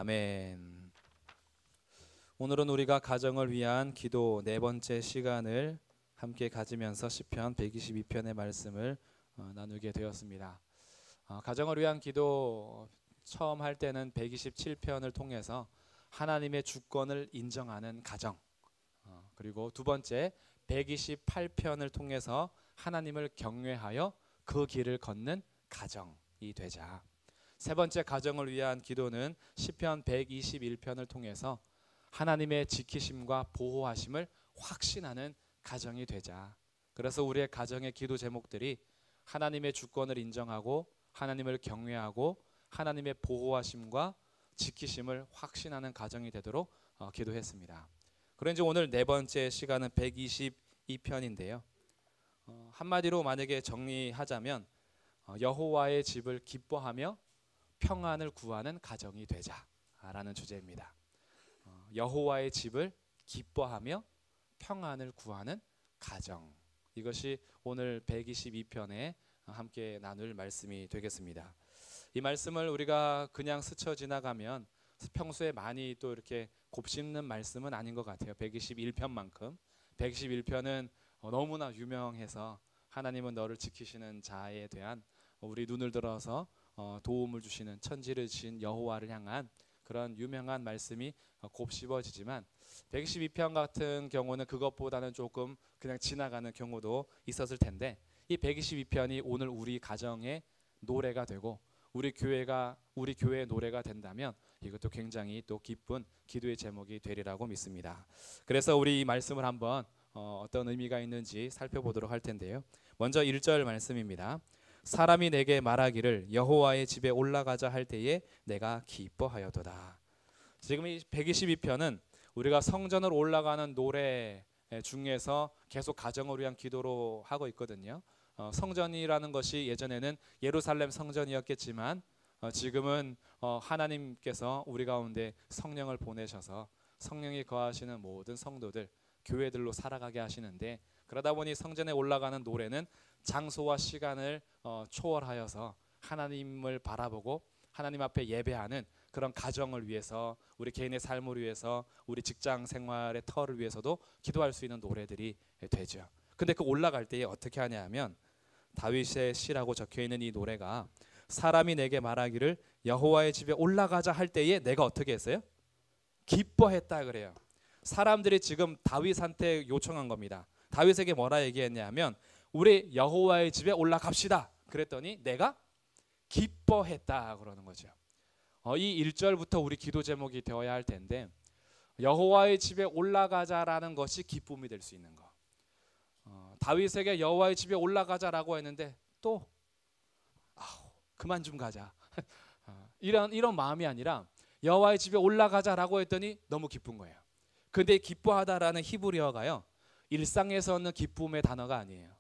아멘. 오늘은 우리가 가정을 위한 기도 네 번째 시간을 함께 가지면서 시편 122편의 말씀을 나누게 되었습니다. 가정을 위한 기도 처음 할 때는 127편을 통해서 하나님의 주권을 인정하는 가정, 그리고 두 번째 128편을 통해서 하나님을 경외하여 그 길을 걷는 가정이 되자. 세 번째 가정을 위한 기도는 시편 121편을 통해서 하나님의 지키심과 보호하심을 확신하는 가정이 되자. 그래서 우리의 가정의 기도 제목들이 하나님의 주권을 인정하고 하나님을 경외하고 하나님의 보호하심과 지키심을 확신하는 가정이 되도록 기도했습니다. 그런지 오늘 네 번째 시간은 122편인데요. 한마디로 만약에 정리하자면 여호와의 집을 기뻐하며 평안을 구하는 가정이 되자라는 주제입니다. 여호와의 집을 기뻐하며 평안을 구하는 가정, 이것이 오늘 122편에 함께 나눌 말씀이 되겠습니다. 이 말씀을 우리가 그냥 스쳐 지나가면 평소에 많이 또 이렇게 곱씹는 말씀은 아닌 것 같아요. 121편만큼 121편은 너무나 유명해서 하나님은 너를 지키시는 자에 대한 우리 눈을 들어서 도움을 주시는 천지를 지은 여호와를 향한 그런 유명한 말씀이 곱씹어지지만 122편 같은 경우는 그것보다는 조금 그냥 지나가는 경우도 있었을 텐데, 이 122편이 오늘 우리 가정의 노래가 되고 우리 교회의 노래가 된다면 이것도 굉장히 또 기쁜 기도의 제목이 되리라고 믿습니다. 그래서 우리 이 말씀을 한번 어떤 의미가 있는지 살펴보도록 할 텐데요. 먼저 1절 말씀입니다. 사람이 내게 말하기를 여호와의 집에 올라가자 할 때에 내가 기뻐하여도다. 지금 이 122편은 우리가 성전으로 올라가는 노래 중에서 계속 가정을 위한 기도로 하고 있거든요. 성전이라는 것이 예전에는 예루살렘 성전이었겠지만 지금은 하나님께서 우리 가운데 성령을 보내셔서 성령이 거하시는 모든 성도들, 교회들로 살아가게 하시는데, 그러다 보니 성전에 올라가는 노래는 장소와 시간을 초월하여서 하나님을 바라보고 하나님 앞에 예배하는 그런 가정을 위해서, 우리 개인의 삶을 위해서, 우리 직장 생활의 터를 위해서도 기도할 수 있는 노래들이 되죠. 근데 그 올라갈 때에 어떻게 하냐 하면 다윗의 시라고 적혀있는 이 노래가 사람이 내게 말하기를 여호와의 집에 올라가자 할 때에 내가 어떻게 했어요? 기뻐했다 그래요. 사람들이 지금 다윗한테 요청한 겁니다. 다윗에게 뭐라 얘기했냐면 우리 여호와의 집에 올라갑시다. 그랬더니 내가 기뻐했다 그러는 거죠. 이 1절부터 우리 기도 제목이 되어야 할 텐데, 여호와의 집에 올라가자라는 것이 기쁨이 될 수 있는 거. 다윗에게 여호와의 집에 올라가자라고 했는데 또 그만 좀 가자 이런 마음이 아니라 여호와의 집에 올라가자라고 했더니 너무 기쁜 거예요. 근데 기뻐하다라는 히브리어가요, 일상에서 얻는 기쁨의 단어가 아니에요.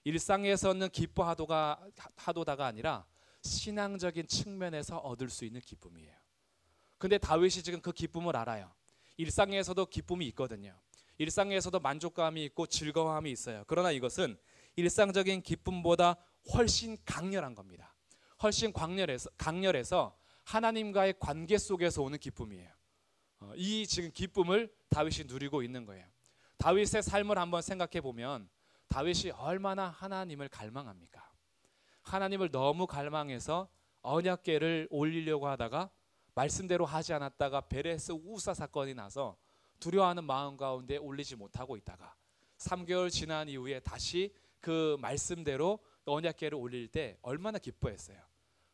일상에서 얻는 기뻐하도다가 아니라 신앙적인 측면에서 얻을 수 있는 기쁨이에요. 근데 다윗이 지금 그 기쁨을 알아요. 일상에서도 기쁨이 있거든요. 일상에서도 만족감이 있고 즐거움이 있어요. 그러나 이것은 일상적인 기쁨보다 훨씬 강렬한 겁니다. 훨씬 강렬해서 하나님과의 관계 속에서 오는 기쁨이에요. 이 지금 기쁨을 다윗이 누리고 있는 거예요. 다윗의 삶을 한번 생각해 보면 다윗이 얼마나 하나님을 갈망합니까? 하나님을 너무 갈망해서 언약궤를 올리려고 하다가 말씀대로 하지 않았다가 베레스 우사 사건이 나서 두려워하는 마음 가운데 올리지 못하고 있다가 3개월 지난 이후에 다시 그 말씀대로 언약궤를 올릴 때 얼마나 기뻐했어요.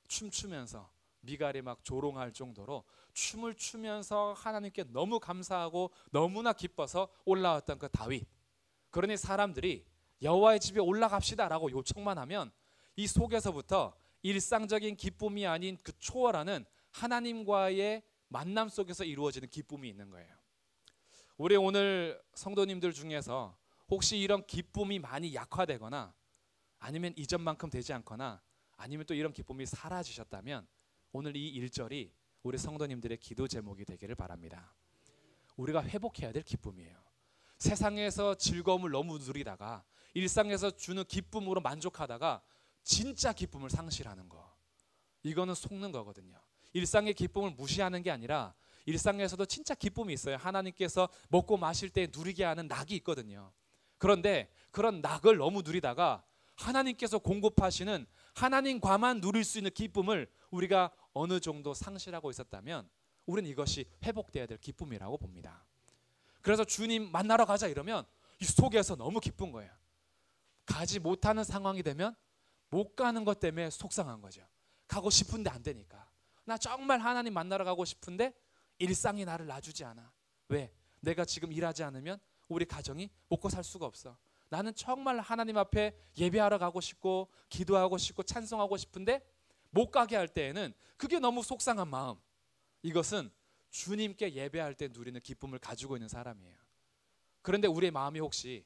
춤추면서 미갈이 막 조롱할 정도로 춤을 추면서 하나님께 너무 감사하고 너무나 기뻐서 올라왔던 그 다윗. 그러니 사람들이 여호와의 집에 올라갑시다라고 요청만 하면 이 속에서부터 일상적인 기쁨이 아닌 그 초월하는 하나님과의 만남 속에서 이루어지는 기쁨이 있는 거예요. 우리 오늘 성도님들 중에서 혹시 이런 기쁨이 많이 약화되거나 아니면 이전만큼 되지 않거나 아니면 또 이런 기쁨이 사라지셨다면 오늘 이 1절이 우리 성도님들의 기도 제목이 되기를 바랍니다. 우리가 회복해야 될 기쁨이에요. 세상에서 즐거움을 너무 누리다가 일상에서 주는 기쁨으로 만족하다가 진짜 기쁨을 상실하는 거, 이거는 속는 거거든요. 일상의 기쁨을 무시하는 게 아니라 일상에서도 진짜 기쁨이 있어요. 하나님께서 먹고 마실 때 누리게 하는 낙이 있거든요. 그런데 그런 낙을 너무 누리다가 하나님께서 공급하시는 하나님과만 누릴 수 있는 기쁨을 우리가 어느 정도 상실하고 있었다면 우리는 이것이 회복돼야 될 기쁨이라고 봅니다. 그래서 주님 만나러 가자 이러면 이 속에서 너무 기쁜 거예요. 가지 못하는 상황이 되면 못 가는 것 때문에 속상한 거죠. 가고 싶은데 안 되니까. 나 정말 하나님 만나러 가고 싶은데 일상이 나를 놔주지 않아. 왜? 내가 지금 일하지 않으면 우리 가정이 먹고 살 수가 없어. 나는 정말 하나님 앞에 예배하러 가고 싶고 기도하고 싶고 찬송하고 싶은데 못 가게 할 때에는 그게 너무 속상한 마음. 이것은 주님께 예배할 때 누리는 기쁨을 가지고 있는 사람이에요. 그런데 우리의 마음이 혹시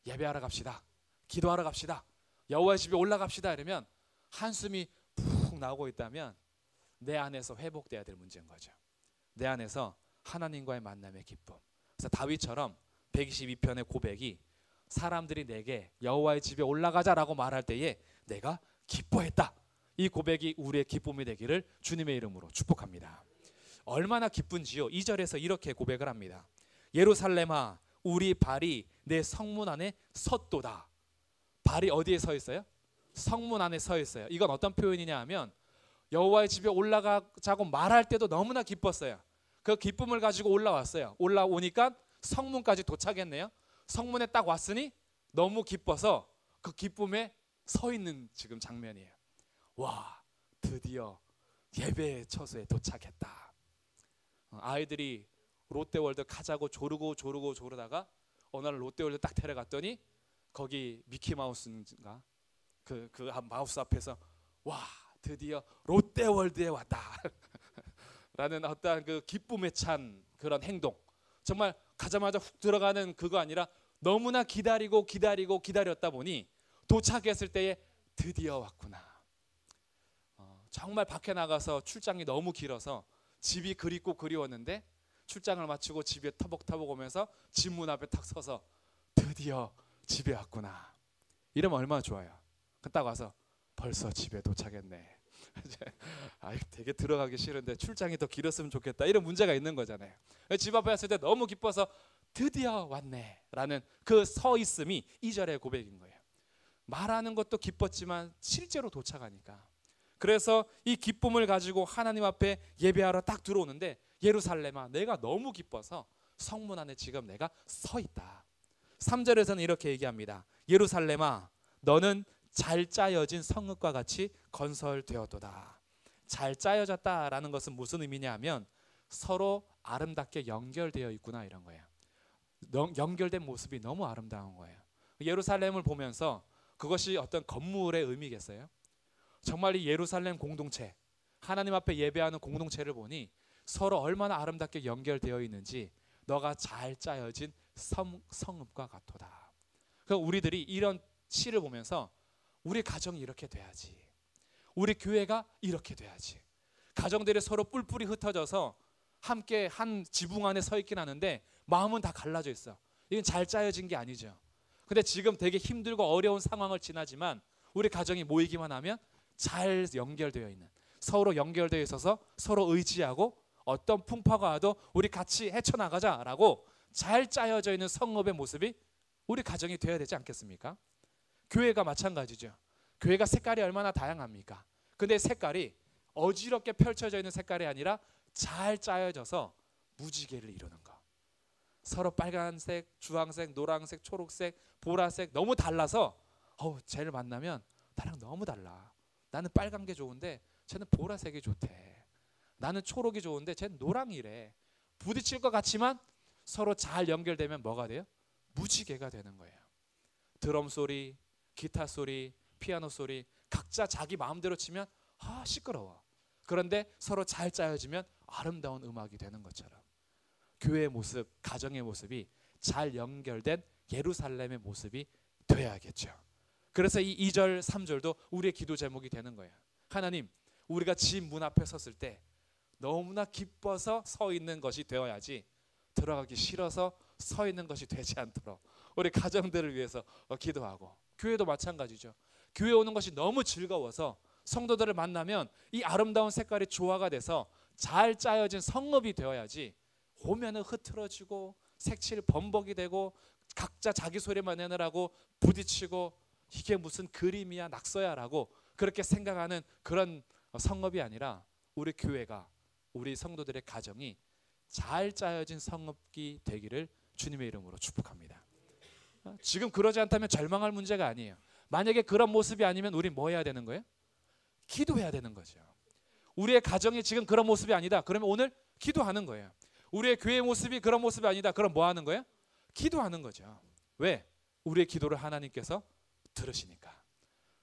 예배하러 갑시다, 기도하러 갑시다, 여호와의 집에 올라갑시다 이러면 한숨이 푹 나오고 있다면 내 안에서 회복돼야 될 문제인 거죠. 내 안에서 하나님과의 만남의 기쁨. 그래서 다윗처럼 122편의 고백이 사람들이 내게 여호와의 집에 올라가자라고 말할 때에 내가 기뻐했다. 이 고백이 우리의 기쁨이 되기를 주님의 이름으로 축복합니다. 얼마나 기쁜지요. 2절에서 이렇게 고백을 합니다. 예루살렘아 우리 발이 내 성문 안에 섰도다. 발이 어디에 서 있어요? 성문 안에 서 있어요. 이건 어떤 표현이냐 하면 여호와의 집에 올라가자고 말할 때도 너무나 기뻤어요. 그 기쁨을 가지고 올라왔어요. 올라오니까 성문까지 도착했네요. 성문에 딱 왔으니 너무 기뻐서 그 기쁨에 서 있는 지금 장면이에요. 와, 드디어 예배 처소에 도착했다. 아이들이 롯데월드 가자고 조르다가 어느 날 롯데월드 딱 데려갔더니 거기 미키마우스인가 그 마우스 앞에서 와, 드디어 롯데월드에 왔다 라는 어떤 그 기쁨에 찬 그런 행동. 정말 가자마자 훅 들어가는 그거 아니라 너무나 기다렸다 보니 도착했을 때에 드디어 왔구나. 정말 밖에 나가서 출장이 너무 길어서 집이 그립고 그리웠는데 출장을 마치고 집에 터벅터벅 오면서 집 문 앞에 탁 서서 드디어 집에 왔구나. 이러면 얼마나 좋아요. 딱 와서 벌써 집에 도착했네. 되게 들어가기 싫은데 출장이 더 길었으면 좋겠다. 이런 문제가 있는 거잖아요. 집 앞에 왔을 때 너무 기뻐서 드디어 왔네 라는 그 서 있음이 2절의 고백인 거예요. 말하는 것도 기뻤지만 실제로 도착하니까. 그래서 이 기쁨을 가지고 하나님 앞에 예배하러 딱 들어오는데 예루살렘아 내가 너무 기뻐서 성문 안에 지금 내가 서 있다. 3절에서는 이렇게 얘기합니다. 예루살렘아 너는 잘 짜여진 성읍과 같이 건설되었도다. 잘 짜여졌다라는 것은 무슨 의미냐 하면 서로 아름답게 연결되어 있구나 이런 거예요. 연결된 모습이 너무 아름다운 거예요. 예루살렘을 보면서 그것이 어떤 건물의 의미겠어요? 정말 이 예루살렘 공동체, 하나님 앞에 예배하는 공동체를 보니 서로 얼마나 아름답게 연결되어 있는지 너가 잘 짜여진 성읍과 같도다. 그러니까 우리들이 이런 시를 보면서 우리 가정이 이렇게 돼야지, 우리 교회가 이렇게 돼야지, 가정들이 서로 뿔뿔이 흩어져서 함께 한 지붕 안에 서 있긴 하는데 마음은 다 갈라져 있어. 이건 잘 짜여진 게 아니죠. 근데 지금 되게 힘들고 어려운 상황을 지나지만 우리 가정이 모이기만 하면 잘 연결되어 있는, 서로 연결되어 있어서 서로 의지하고 어떤 풍파가 와도 우리 같이 헤쳐나가자라고 잘 짜여져 있는 성읍의 모습이 우리 가정이 되어야 되지 않겠습니까? 교회가 마찬가지죠. 교회가 색깔이 얼마나 다양합니까? 근데 색깔이 어지럽게 펼쳐져 있는 색깔이 아니라 잘 짜여져서 무지개를 이루는 거. 서로 빨간색, 주황색, 노란색, 초록색, 보라색 너무 달라서 쟤를 만나면 나랑 너무 달라. 나는 빨간 게 좋은데 쟤는 보라색이 좋대. 나는 초록이 좋은데 쟤는 노랑이래. 부딪힐 것 같지만 서로 잘 연결되면 뭐가 돼요? 무지개가 되는 거예요. 드럼 소리, 기타 소리, 피아노 소리 각자 자기 마음대로 치면 시끄러워. 그런데 서로 잘 짜여지면 아름다운 음악이 되는 것처럼 교회의 모습, 가정의 모습이 잘 연결된 예루살렘의 모습이 되어야겠죠. 그래서 이 2절, 3절도 우리의 기도 제목이 되는 거예요. 하나님, 우리가 집 문 앞에 섰을 때 너무나 기뻐서 서 있는 것이 되어야지 들어가기 싫어서 서 있는 것이 되지 않도록 우리 가정들을 위해서 기도하고, 교회도 마찬가지죠. 교회 오는 것이 너무 즐거워서 성도들을 만나면 이 아름다운 색깔이 조화가 돼서 잘 짜여진 성읍이 되어야지, 오면은 흐트러지고 색칠 범벅이 되고 각자 자기 소리만 내느라고 부딪히고 이게 무슨 그림이야 낙서야라고 그렇게 생각하는 그런 성읍이 아니라, 우리 교회가, 우리 성도들의 가정이 잘 짜여진 성읍이 되기를 주님의 이름으로 축복합니다. 지금 그러지 않다면 절망할 문제가 아니에요. 만약에 그런 모습이 아니면 우리 뭐 해야 되는 거예요? 기도해야 되는 거죠. 우리의 가정이 지금 그런 모습이 아니다. 그러면 오늘 기도하는 거예요. 우리의 교회의 모습이 그런 모습이 아니다. 그럼 뭐 하는 거예요? 기도하는 거죠. 왜? 우리의 기도를 하나님께서 들으시니까.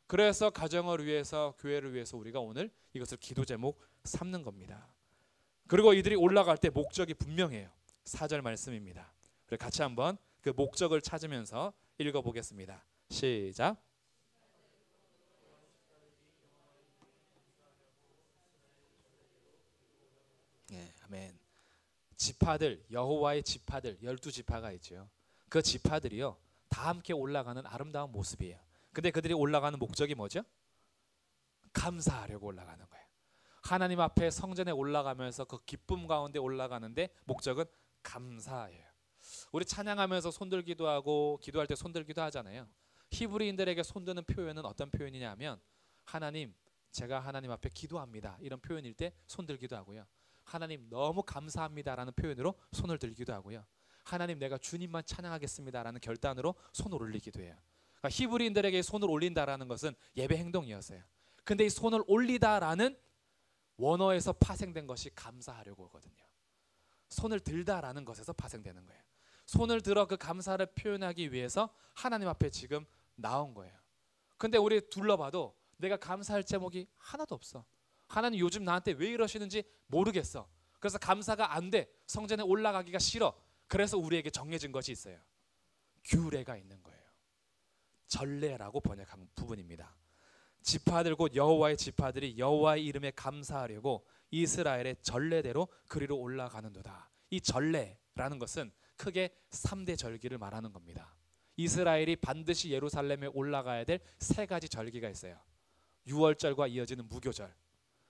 그래서 가정을 위해서, 교회를 위해서 우리가 오늘 이것을 기도 제목 삼는 겁니다. 그리고 이들이 올라갈 때 목적이 분명해요. 4절 말씀입니다. 그래 같이 한번 그 목적을 찾으면서 읽어보겠습니다. 시작. 네, 아멘. 지파들, 여호와의 지파들 12지파가 있죠. 그 지파들이요 다 함께 올라가는 아름다운 모습이에요. 근데 그들이 올라가는 목적이 뭐죠? 감사하려고 올라가는 거예요. 하나님 앞에 성전에 올라가면서 그 기쁨 가운데 올라가는데 목적은 감사예요. 우리 찬양하면서 손들기도 하고 기도할 때 손들기도 하잖아요. 히브리인들에게 손드는 표현은 어떤 표현이냐면, 하나님, 제가 하나님 앞에 기도합니다 이런 표현일 때 손들기도 하고요. 하나님 너무 감사합니다라는 표현으로 손을 들기도 하고요. 하나님 내가 주님만 찬양하겠습니다라는 결단으로 손을 올리기도 해요. 그러니까 히브리인들에게 손을 올린다라는 것은 예배 행동이었어요. 근데 이 손을 올리다라는 원어에서 파생된 것이 감사하려고 하거든요. 손을 들다라는 것에서 파생되는 거예요. 손을 들어 그 감사를 표현하기 위해서 하나님 앞에 지금 나온 거예요. 근데 우리 둘러봐도 내가 감사할 제목이 하나도 없어. 하나님 요즘 나한테 왜 이러시는지 모르겠어. 그래서 감사가 안 돼. 성전에 올라가기가 싫어. 그래서 우리에게 정해진 것이 있어요. 규례가 있는 거예요. 전례라고 번역한 부분입니다. 지파들 곧 여호와의 지파들이 여호와의 이름에 감사하려고 이스라엘의 전례대로 그리로 올라가는도다. 이 전례라는 것은 크게 3대 절기를 말하는 겁니다. 이스라엘이 반드시 예루살렘에 올라가야 될 3가지 절기가 있어요. 유월절과 이어지는 무교절,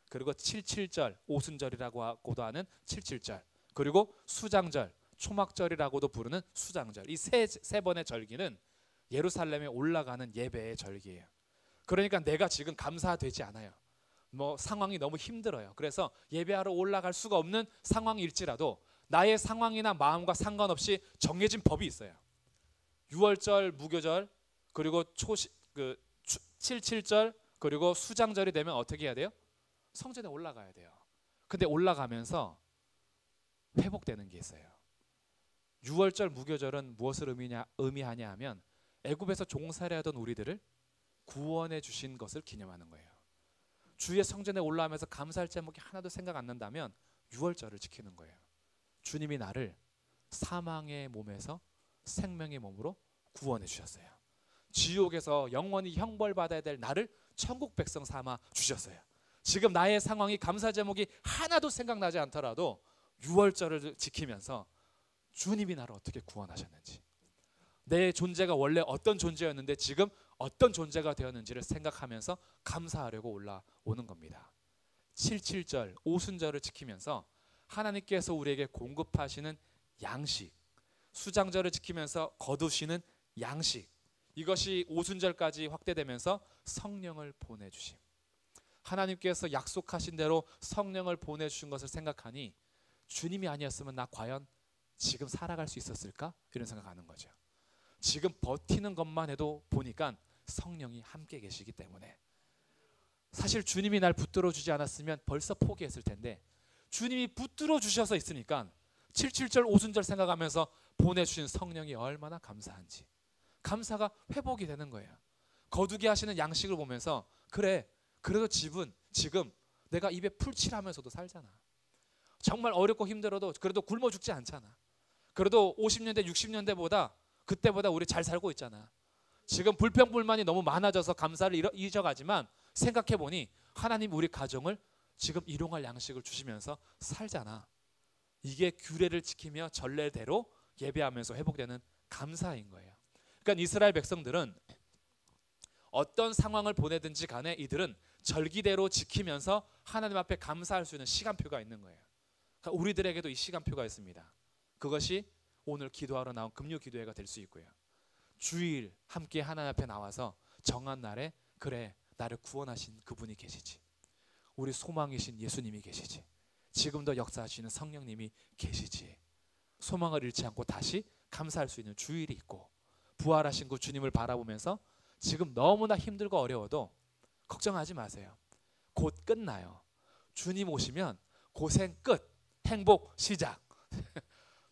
그리고 77절, 오순절이라고 하고도 하는 77절, 그리고 수장절, 초막절이라고도 부르는 수장절. 이 세 번의 절기는 예루살렘에 올라가는 예배의 절기예요. 그러니까 내가 지금 감사되지 않아요. 뭐 상황이 너무 힘들어요. 그래서 예배하러 올라갈 수가 없는 상황일지라도 나의 상황이나 마음과 상관없이 정해진 법이 있어요. 유월절, 무교절, 그리고 77절, 그리고 수장절이 되면 어떻게 해야 돼요? 성전에 올라가야 돼요. 근데 올라가면서 회복되는 게 있어요. 유월절, 무교절은 무엇을 의미하냐 하면 애굽에서 종살이하던 우리들을 구원해 주신 것을 기념하는 거예요. 주의 성전에 올라가면서 감사할 제목이 하나도 생각 안 난다면 유월절을 지키는 거예요. 주님이 나를 사망의 몸에서 생명의 몸으로 구원해 주셨어요. 지옥에서 영원히 형벌받아야 될 나를 천국 백성 삼아 주셨어요. 지금 나의 상황이 감사 제목이 하나도 생각나지 않더라도 유월절을 지키면서 주님이 나를 어떻게 구원하셨는지, 내 존재가 원래 어떤 존재였는데 지금 어떤 존재가 되었는지를 생각하면서 감사하려고 올라오는 겁니다. 77절, 오순절을 지키면서 하나님께서 우리에게 공급하시는 양식, 수장절을 지키면서 거두시는 양식, 이것이 오순절까지 확대되면서 성령을 보내주심. 하나님께서 약속하신 대로 성령을 보내주신 것을 생각하니 주님이 아니었으면 나 과연 지금 살아갈 수 있었을까? 이런 생각하는 거죠. 지금 버티는 것만 해도 보니까 성령이 함께 계시기 때문에, 사실 주님이 날 붙들어 주지 않았으면 벌써 포기했을 텐데 주님이 붙들어 주셔서 있으니까 77절 오순절 생각하면서 보내주신 성령이 얼마나 감사한지, 감사가 회복이 되는 거예요. 거두게 하시는 양식을 보면서 그래, 그래도 집은 지금 내가 입에 풀칠하면서도 살잖아. 정말 어렵고 힘들어도 그래도 굶어 죽지 않잖아. 그래도 50년대 60년대보다 그때보다 우리 잘 살고 있잖아. 지금 불평불만이 너무 많아져서 감사를 잊어가지만 생각해보니 하나님 우리 가정을 지금 일용할 양식을 주시면서 살잖아. 이게 규례를 지키며 전례대로 예배하면서 회복되는 감사인 거예요. 그러니까 이스라엘 백성들은 어떤 상황을 보내든지 간에 이들은 절기대로 지키면서 하나님 앞에 감사할 수 있는 시간표가 있는 거예요. 그러니까 우리들에게도 이 시간표가 있습니다. 그것이 오늘 기도하러 나온 금요 기도회가 될 수 있고요. 주일 함께 하나님 앞에 나와서 정한 날에 그래 나를 구원하신 그분이 계시지, 우리 소망이신 예수님이 계시지, 지금도 역사하시는 성령님이 계시지, 소망을 잃지 않고 다시 감사할 수 있는 주일이 있고, 부활하신 그 주님을 바라보면서 지금 너무나 힘들고 어려워도 걱정하지 마세요. 곧 끝나요. 주님 오시면 고생 끝, 행복 시작.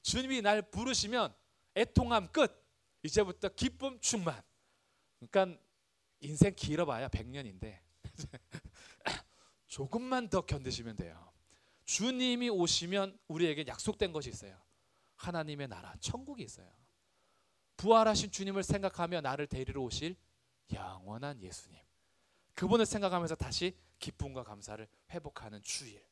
주님이 날 부르시면 애통함 끝, 이제부터 기쁨 충만. 그러니까 인생 길어봐야 100년인데 조금만 더 견디시면 돼요. 주님이 오시면 우리에게 약속된 것이 있어요. 하나님의 나라, 천국이 있어요. 부활하신 주님을 생각하며 나를 데리러 오실 영원한 예수님, 그분을 생각하면서 다시 기쁨과 감사를 회복하는 주일,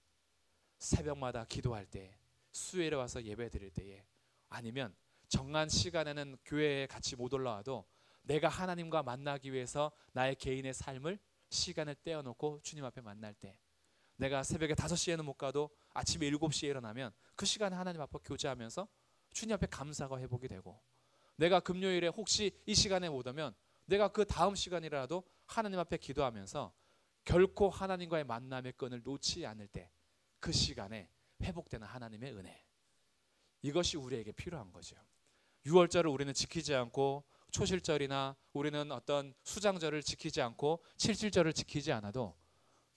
새벽마다 기도할 때, 수요일에 와서 예배 드릴 때에, 아니면 정한 시간에는 교회에 같이 못 올라와도 내가 하나님과 만나기 위해서 나의 개인의 삶을 시간을 떼어놓고 주님 앞에 만날 때, 내가 새벽에 5시에는 못 가도 아침에 7시에 일어나면 그 시간에 하나님 앞에 교제하면서 주님 앞에 감사가 회복이 되고, 내가 금요일에 혹시 이 시간에 못 오면 내가 그 다음 시간이라도 하나님 앞에 기도하면서 결코 하나님과의 만남의 끈을 놓지 않을 때 그 시간에 회복되는 하나님의 은혜, 이것이 우리에게 필요한 거죠. 6월절을 우리는 지키지 않고, 초실절이나 우리는 어떤 수장절을 지키지 않고, 7.7절을 지키지 않아도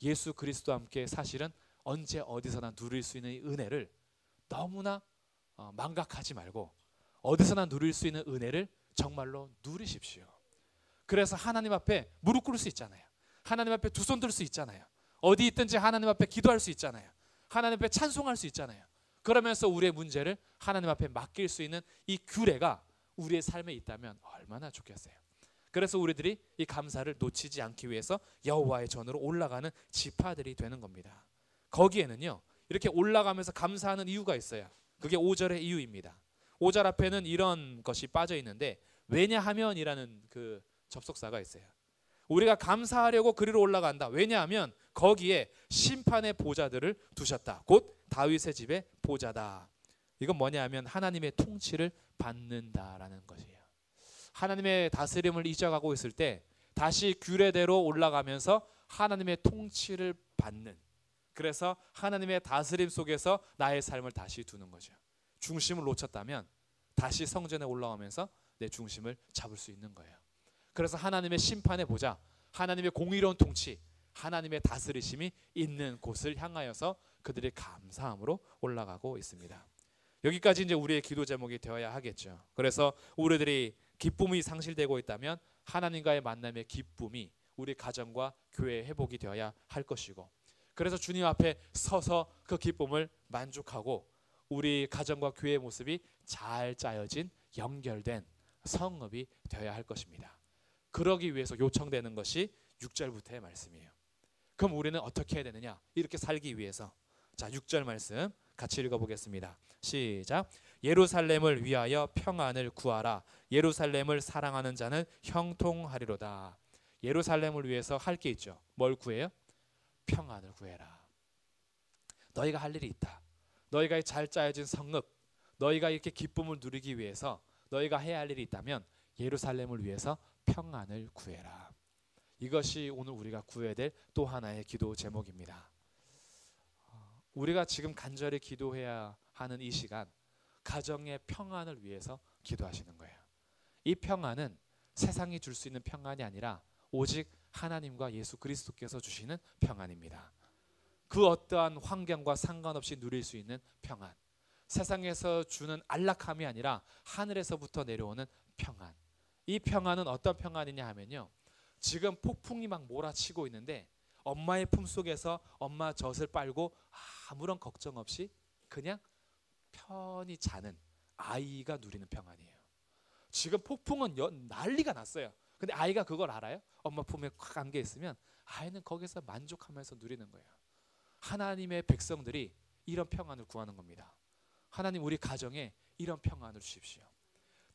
예수 그리스도와 함께 사실은 언제 어디서나 누릴 수 있는 은혜를 너무나 망각하지 말고 어디서나 누릴 수 있는 은혜를 정말로 누리십시오. 그래서 하나님 앞에 무릎 꿇을 수 있잖아요. 하나님 앞에 두 손 들 수 있잖아요. 어디 있든지 하나님 앞에 기도할 수 있잖아요. 하나님 앞에 찬송할 수 있잖아요. 그러면서 우리의 문제를 하나님 앞에 맡길 수 있는 이 규례가 우리의 삶에 있다면 얼마나 좋겠어요. 그래서 우리들이 이 감사를 놓치지 않기 위해서 여호와의 전으로 올라가는 지파들이 되는 겁니다. 거기에는요, 이렇게 올라가면서 감사하는 이유가 있어요. 그게 5절의 이유입니다. 5절 앞에는 이런 것이 빠져 있는데, 왜냐하면이라는 그 접속사가 있어요. 우리가 감사하려고 그리로 올라간다. 왜냐하면 거기에 심판의 보좌들을 두셨다. 곧 다윗의 집의 보좌다. 이건 뭐냐 하면 하나님의 통치를 받는다라는 것이에요. 하나님의 다스림을 잊어가고 있을 때 다시 규례대로 올라가면서 하나님의 통치를 받는, 그래서 하나님의 다스림 속에서 나의 삶을 다시 두는 거죠. 중심을 놓쳤다면 다시 성전에 올라오면서 내 중심을 잡을 수 있는 거예요. 그래서 하나님의 심판의 보좌, 하나님의 공의로운 통치, 하나님의 다스리심이 있는 곳을 향하여서 그들이 감사함으로 올라가고 있습니다. 여기까지 이제 우리의 기도 제목이 되어야 하겠죠. 그래서 우리들이 기쁨이 상실되고 있다면 하나님과의 만남의 기쁨이 우리 가정과 교회의 회복이 되어야 할 것이고, 그래서 주님 앞에 서서 그 기쁨을 만족하고 우리 가정과 교회의 모습이 잘 짜여진 연결된 성읍이 되어야 할 것입니다. 그러기 위해서 요청되는 것이 6절부터의 말씀이에요. 그럼 우리는 어떻게 해야 되느냐? 이렇게 살기 위해서. 자, 6절 말씀 같이 읽어보겠습니다. 시작. 예루살렘을 위하여 평안을 구하라. 예루살렘을 사랑하는 자는 형통하리로다. 예루살렘을 위해서 할 게 있죠. 뭘 구해요? 평안을 구해라. 너희가 할 일이 있다. 너희가 잘 짜여진 성읍, 너희가 이렇게 기쁨을 누리기 위해서 너희가 해야 할 일이 있다면 예루살렘을 위해서 평안을 구해라. 이것이 오늘 우리가 구해야 될 또 하나의 기도 제목입니다. 우리가 지금 간절히 기도해야 하는 이 시간, 가정의 평안을 위해서 기도하시는 거예요. 이 평안은 세상이 줄 수 있는 평안이 아니라 오직 하나님과 예수 그리스도께서 주시는 평안입니다. 그 어떠한 환경과 상관없이 누릴 수 있는 평안, 세상에서 주는 안락함이 아니라 하늘에서부터 내려오는 평안. 이 평안은 어떤 평안이냐 하면요, 지금 폭풍이 막 몰아치고 있는데 엄마의 품속에서 엄마 젖을 빨고 아무런 걱정 없이 그냥 편히 자는 아이가 누리는 평안이에요. 지금 폭풍은 난리가 났어요. 근데 아이가 그걸 알아요? 엄마 품에 꽉 안겨 있으면 아이는 거기서 만족하면서 누리는 거예요. 하나님의 백성들이 이런 평안을 구하는 겁니다. 하나님, 우리 가정에 이런 평안을 주십시오.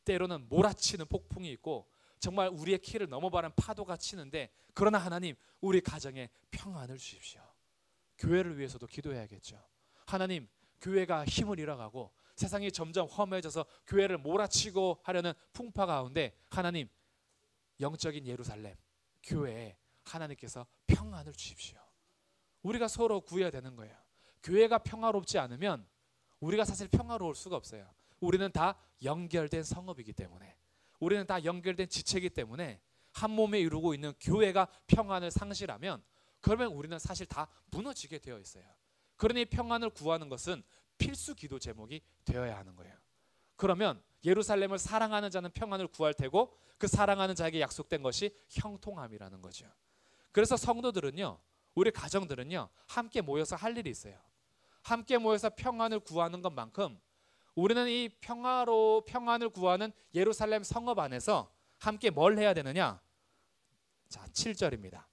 때로는 몰아치는 폭풍이 있고 정말 우리의 키를 넘어가는 파도가 치는데, 그러나 하나님, 우리 가정에 평안을 주십시오. 교회를 위해서도 기도해야겠죠. 하나님, 교회가 힘을 잃어가고 세상이 점점 험해져서 교회를 몰아치고 하려는 풍파 가운데 하나님, 영적인 예루살렘 교회에 하나님께서 평안을 주십시오. 우리가 서로 구해야 되는 거예요. 교회가 평화롭지 않으면 우리가 사실 평화로울 수가 없어요. 우리는 다 연결된 성읍이기 때문에, 우리는 다 연결된 지체이기 때문에 한 몸에 이루고 있는 교회가 평안을 상실하면 그러면 우리는 사실 다 무너지게 되어 있어요. 그러니 평안을 구하는 것은 필수 기도 제목이 되어야 하는 거예요. 그러면 예루살렘을 사랑하는 자는 평안을 구할 테고 그 사랑하는 자에게 약속된 것이 형통함이라는 거죠. 그래서 성도들은요, 우리 가정들은요, 함께 모여서 할 일이 있어요. 함께 모여서 평안을 구하는 것만큼 우리는 이 평안을 구하는 예루살렘 성읍 안에서 함께 뭘 해야 되느냐? 자, 7절입니다.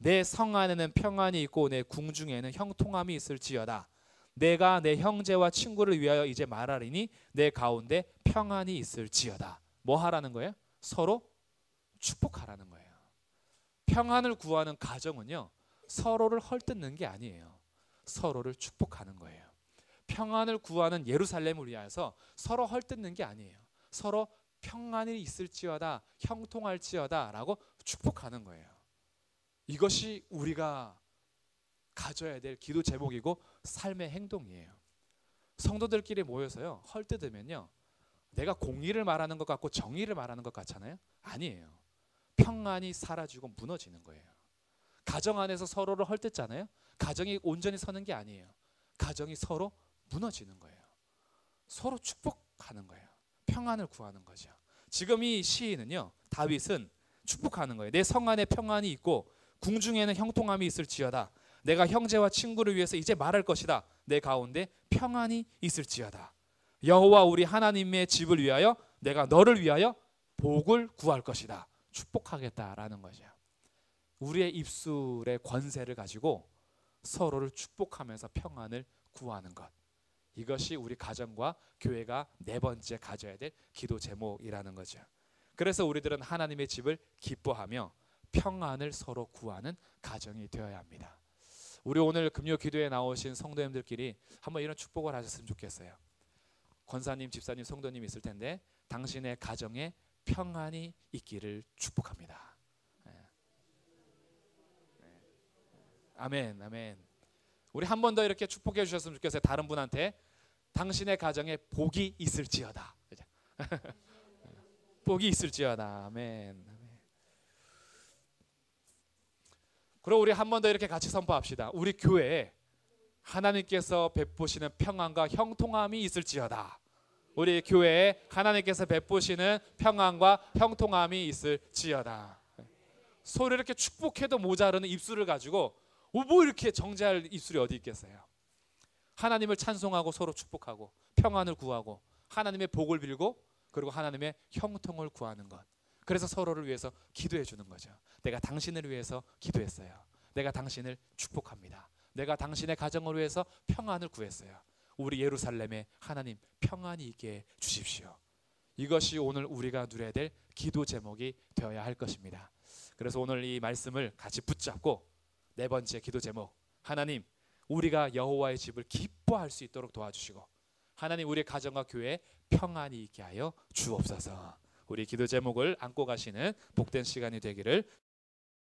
내 성 안에는 평안이 있고 내 궁중에는 형통함이 있을지어다. 내가 내 형제와 친구를 위하여 이제 말하리니 내 가운데 평안이 있을지어다. 뭐 하라는 거예요? 서로 축복하라는 거예요. 평안을 구하는 가정은요, 서로를 헐뜯는 게 아니에요. 서로를 축복하는 거예요. 평안을 구하는 예루살렘을 위하여서 서로 헐뜯는 게 아니에요. 서로 평안이 있을지어다, 형통할지어다 라고 축복하는 거예요. 이것이 우리가 가져야 될 기도 제목이고 삶의 행동이에요. 성도들끼리 모여서요, 헐뜯으면요, 내가 공의를 말하는 것 같고 정의를 말하는 것 같잖아요. 아니에요. 평안이 사라지고 무너지는 거예요. 가정 안에서 서로를 헐뜯잖아요. 가정이 온전히 서는 게 아니에요. 가정이 서로 무너지는 거예요. 서로 축복하는 거예요. 평안을 구하는 거죠. 지금 이 시인은요, 다윗은 축복하는 거예요. 내 성 안에 평안이 있고 궁중에는 형통함이 있을지어다. 내가 형제와 친구를 위해서 이제 말할 것이다. 내 가운데 평안이 있을지어다. 여호와 우리 하나님의 집을 위하여 내가 너를 위하여 복을 구할 것이다. 축복하겠다라는 거죠. 우리의 입술의 권세를 가지고 서로를 축복하면서 평안을 구하는 것, 이것이 우리 가정과 교회가 네 번째 가져야 될 기도 제목이라는 거죠. 그래서 우리들은 하나님의 집을 기뻐하며 평안을 서로 구하는 가정이 되어야 합니다. 우리 오늘 금요 기도에 나오신 성도님들끼리 한번 이런 축복을 하셨으면 좋겠어요. 권사님, 집사님, 성도님 있을 텐데 당신의 가정에 평안이 있기를 축복합니다. 아멘, 아멘. 우리 한 번 더 이렇게 축복해 주셨으면 좋겠어요. 다른 분한테 당신의 가정에 복이 있을지어다. 복이 있을지어다. 아멘. 그럼 우리 한 번 더 이렇게 같이 선포합시다. 우리 교회에 하나님께서 베푸시는 평안과 형통함이 있을지어다. 우리 교회에 하나님께서 베푸시는 평안과 형통함이 있을지어다. 서로 이렇게 축복해도 모자르는 입술을 가지고 뭐 이렇게 정죄할 입술이 어디 있겠어요. 하나님을 찬송하고 서로 축복하고 평안을 구하고 하나님의 복을 빌고 그리고 하나님의 형통을 구하는 것. 그래서 서로를 위해서 기도해 주는 거죠. 내가 당신을 위해서 기도했어요. 내가 당신을 축복합니다. 내가 당신의 가정을 위해서 평안을 구했어요. 우리 예루살렘에 하나님 평안이 있게 주십시오. 이것이 오늘 우리가 누려야 될 기도 제목이 되어야 할 것입니다. 그래서 오늘 이 말씀을 같이 붙잡고 네 번째 기도 제목, 하나님 우리가 여호와의 집을 기뻐할 수 있도록 도와주시고 하나님 우리 가정과 교회에 평안이 있게 하여 주옵소서. 우리 기도 제목을 안고 가시는 복된 시간이 되기를